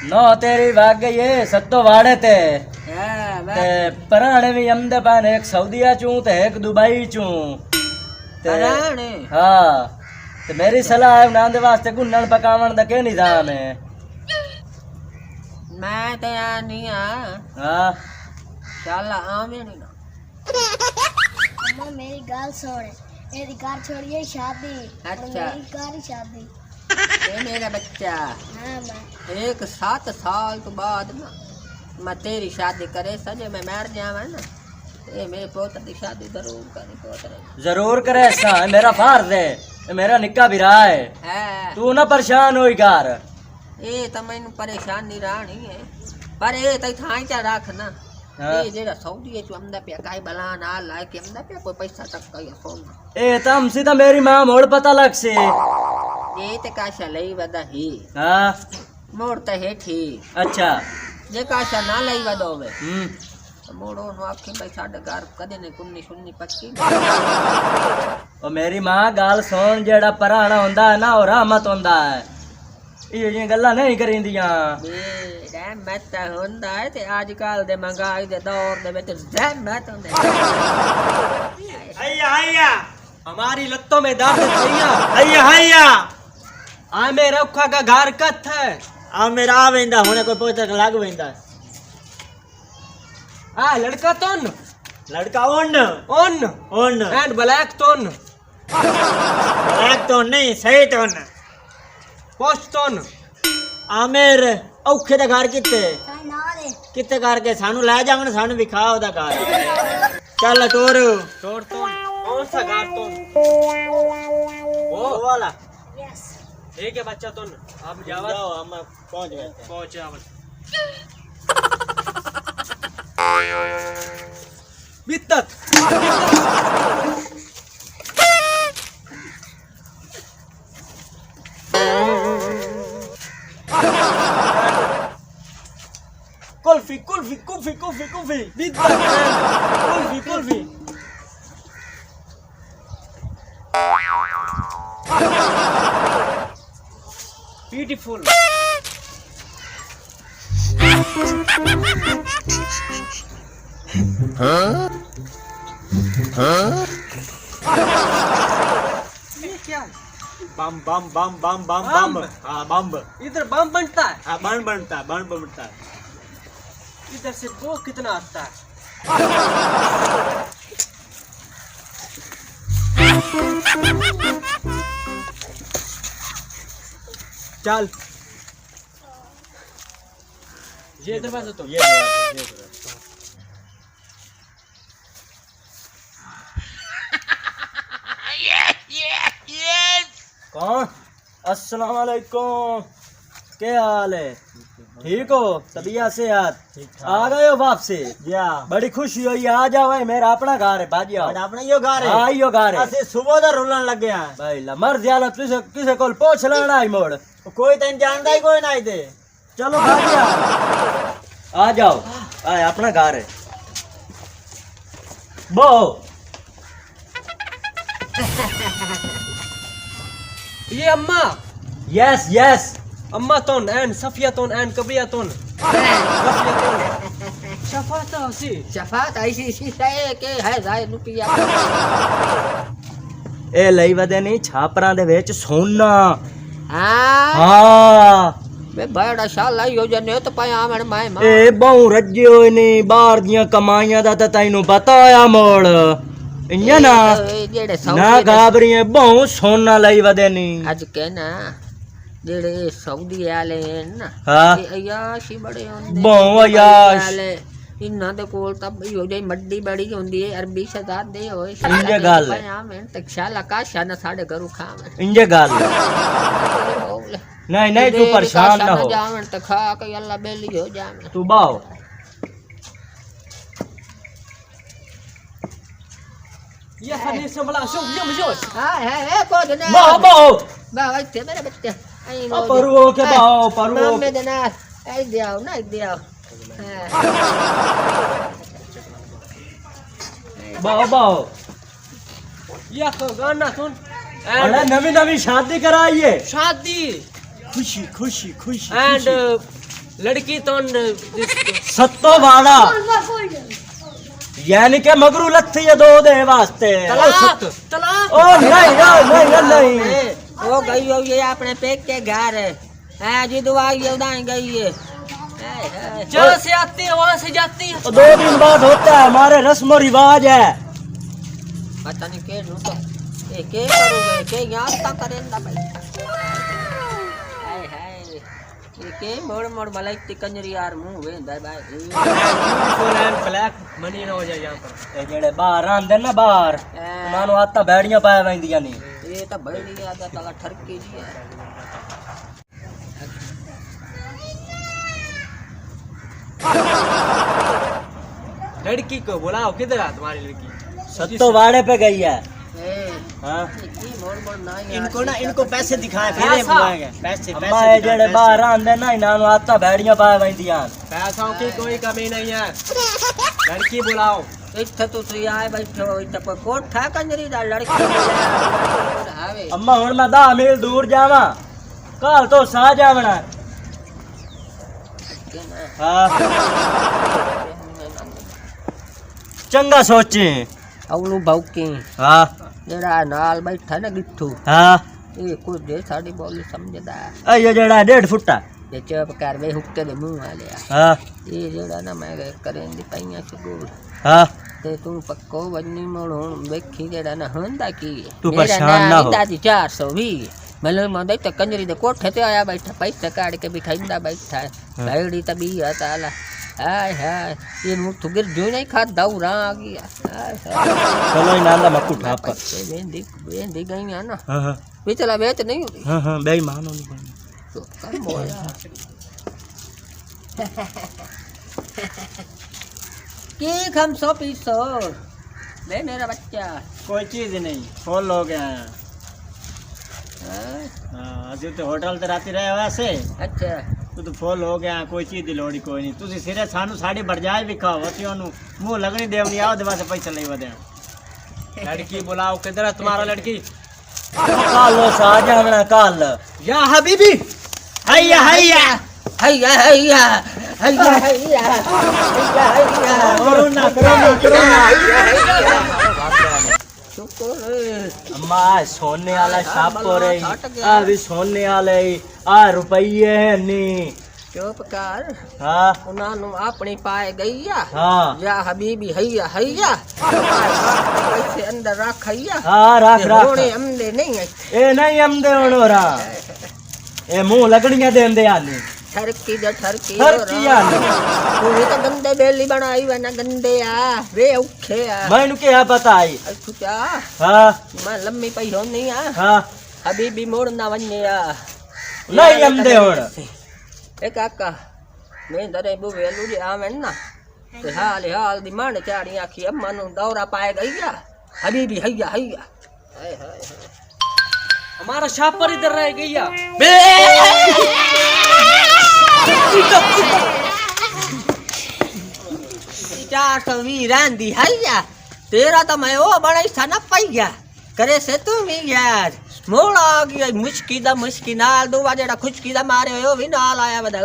No तेरी भाग गई है सत्तो वाड़े ते पराने भी अमदे पान एक सऊदीया चूं ते एक दुबई चूं ते हाँ ते मेरी सलाह है उन्हां दे वास्ते गुन्नण पकावण दा के निजाम है। मैं तो यार नहीं हाँ चल आवे नहीं ना। अम्मा मेरी गाल छोड़ मेरी गाल छोड़िए शादी। अच्छा मेरी गाल शादी। ये मेरा बच्चा हाँ माँ 7 साल तो बाद ना मैं तेरी शादी करे सजे मैं मर जावा ना ये मेरे पोते की शादी जरूर करी पोते जरूर करे ऐसा मेरा फर्ज है ये मेरा निक्का बिरा है तू ना परेशान होई घर ये तो मैनू परेशान नहीं रहनी है पर ये तो थाई चा रख ना ये जेड़ा सऊदी है अमदा पे काई बला ना लाए के अमदा पे कोई पैसा तक का सोना ए तम सीधा मेरी मां मोड़ पता लग से ये ते काशा लई वदा ही हां मोड़ ते है ठीक अच्छा जे काशा ना लई वदो वे मोड़ो नो आखी भाई साडे घर कदे ने कुन्नी सुन्नी पक्की ओ मेरी मां गाल सोन जेड़ा पराना हुंदा है ना और रहमत हुंदा है ये गल्ला नहीं करिंदियां रहमत हुंदा है ते आजकल दे महंगाई दे दौर दे विच रहमत हुंदे हैया हैया हमारी लत्तों में दर्द हैया हैया हैया आ मेरा उखा का घर कथ है आ मेरा आ वेंदा हुने कोई पोते लग वेंदा आ लड़का तोन लड़का ओन एंड ब्लैक तोन ब्लैक तो नहीं सही तो न पोस्ट तोन आमेर औखे दा घर कित्ते घर के सानू ले जावन सानू दिखाओ दा घर चल तोर कौन सा घर तोन वो वाला यस ठीक है बच्चा तोन अब जाओ हम पहुंच गए पहुंच जाओ बित्तक कुल्फी कुल्फी कुल्फी कुल्फी कुल्फी बित्तक कुल्फी कुल्फी ब्यूटीफुल ये क्या बम बम बम बम बम बम हाँ बम इधर बम बनता है हाँ बम बनता है इधर से वो कितना आता है चल ये दरवाजा तो ये दरवाजा कौन अस्सलाम वालेकुम क्या हाल है ठीक हो तबीयत से याद आ गए हो वापसी या बड़ी खुशी हुई आ जाओ भाई मेरा अपना घर है भाजिया अपना यो घर है हाँ यो घर है असि सुबह दा रुलन लग गया भाई ला मर जाला तुझे किसे कोल पूछ लेना आई मोड़ कोई तन जानदा ही कोई नहीं दे चलो भाजिया आ जाओ आए अपना घर है बो ये अम्मा यस यस अम्मा तोन एंड सफिया तोन एंड कबिया तोन शफात हसी शफात ऐसी सी के है जाए रुपया ए लई वदे नहीं छापरां दे विच सोना हां हां बे बड़ा शाला हो जने तो पाया आमण माए मां ए बहु रज्जे होए ने बाहर दियां कमाईयां दा ता तैनू पता आया मोड़ इन्या ना जेड़े ना गाबरियां बहु सोना लई वदे नहीं आज के ना जेड़े सऊदी वाले ना हां अयाशी बड़े होंदे बहु अयाश इन्हां दे कोल ता हो जाई मड्डी बड़ी होंदी है अरबी शहजाद दे होए इंजे गल आमण तक शाला का शाना साडे घरू खावे इंजे गल नहीं नहीं तू परेशान ना हो जावन त खा के अल्लाह बेली हो जावे तू बाओ ये फनी संभला शो यम जोश हां है को दना बाओ बाओ बाओ ते मेरे बच्चे आई परुओ के बाओ परुओ में दना आई दियाओ ना दियाओ बाओ बाओ ये तो गाना सुन अरे नवी नवी शादी कराई है शादी खुशी खुशी खुशी एंड लड़की तो सत्तो वाड़ा यानी के मगरू लत्थी है दो दे वास्ते तलाक ओ नहीं नहीं नहीं वो गई हो ये अपने पेट के घर है जी दुआ ये उदाई गई है जहाँ से आती है वहाँ से जाती है। तो 2 दिन बाद होता है, हमारे रस्म और रिवाज है। पता नहीं के तो ये के करोगे के यहाँ तक करेंगे भाई। हाय हाय ये के मोड़ मोड़ मलाई कंजरी यार मुंह वे दाई भाई ब्लैक मनी ना हो जाए यहाँ पर। ए जेड़े बाहर आंदे ना बाहर उन्हां आता बैड़ियां पाया वैंदियां नहीं। ये तो बैड़ी आदा तला ठरकी जी है। लड़की को बुलाओ, किधर है तुम्हारी लड़की? सत्तो वाड़े पे गई है। हाँ इनको ना इनको पैसे दिखाए फिर ये बुलाएंगे। पैसे अम्मा ये जेड़े बाहर आंदे ना इन्हां आता बैड़ियां पाया वैंदियां। पैसों की कोई कमी नहीं है, लड़की बुलाओ। इत्थे तो आए बैठो इत्थे कोई कोठा कंजरी दा लड़की आवे। अम्मा हुण मैं 10 मील दूर जावां कल तो सा जावना। हाँ चंगा सोचे अवलू भौकी। हाँ जेड़ा नाल बैठा ना गिट्ठू हाँ ये कुछ दे साडी बोली समझदा ये जेड़ा 1.5 फुटा ये चुप कर वे हुक्के दे मुंह वाले हाँ ये जेड़ा ना मैं करेंदी पईया स्कूल हाँ ते तू पक्को बन्नी मोड़ हुन देखी जेड़ा ना हुंदा की तू परेशान ना हो। दादी 420 मतलब मैं देख कंजरी दे कोठे ते आया बैठा पैसा काट के बिठाइंदा बैठा है बैड़ी तबी ताला। हाय हाय ये मुंह तो गिर जो नहीं खा दौरा आ गया। हाय हाय चलो इनांदा मक्कू ठाप पर। वेंदी गई है ना हाँ हाँ वे चला बेच नहीं होती हाँ हाँ बेईमान हो नहीं। तो कम बोया की हम 100 पीसो ले मेरा बच्चा कोई चीज नहीं फुल हो गया है। हाँ? हाँ अजी तो होटल ते राती रहे वैसे अच्छा तू तो फुल हो गया कोई चीज दी लोड़ी कोई नहीं। तुसी सिरे सानू साड़ी बरजाए भी खाओ असी ओनु मुंह लगनी देवनी आओ दे वास्ते पैसा ले वदे। लड़की बुलाओ, किधर है तुम्हारा लड़की? कल सा जावना कल या हबीबी हैया हैया हैया हैया हैया हैया हैया कोरोना अम्मा सोने वाला छापो रे आ भी सोने वाले आ रुपये है नी। चुप कर हाँ उन्होंने अपनी पाए गई हाँ या हबीबी हैया हैया पैसे अंदर रख हैया हाँ रख होने रख हमदे नहीं है ए नहीं हमदे होनो रा ए मुंह लगड़ियां देंदे आनी ठरकी दा ठरकी ठरकी आनी तू तो गंदे बेली बनाई वे ना गंदे आ वे औखे आ मैनू क्या पता आई। तू क्या हाँ मैं लम्मी पई होनी आ हाँ हबीबी मोड़ ना वन्ने आ नहीं हमदे होण ए काका मैं दरे बुवे लुड़ी आवन ना ते हाल दी मान चाड़ी आखी अम्मा नु दौरा पाए गईया हबीबी हैया हैया हाय हाय हमारा छापर इधर रह गईया 420 रांदी हैया तेरा तो मैं वो बड़ा सा न पैया करे से तू भी यार मोड़ा आ गया मुश्किल नाल दुआ जेड़ा खुशकी दा मारे हो भी नाल आया बदा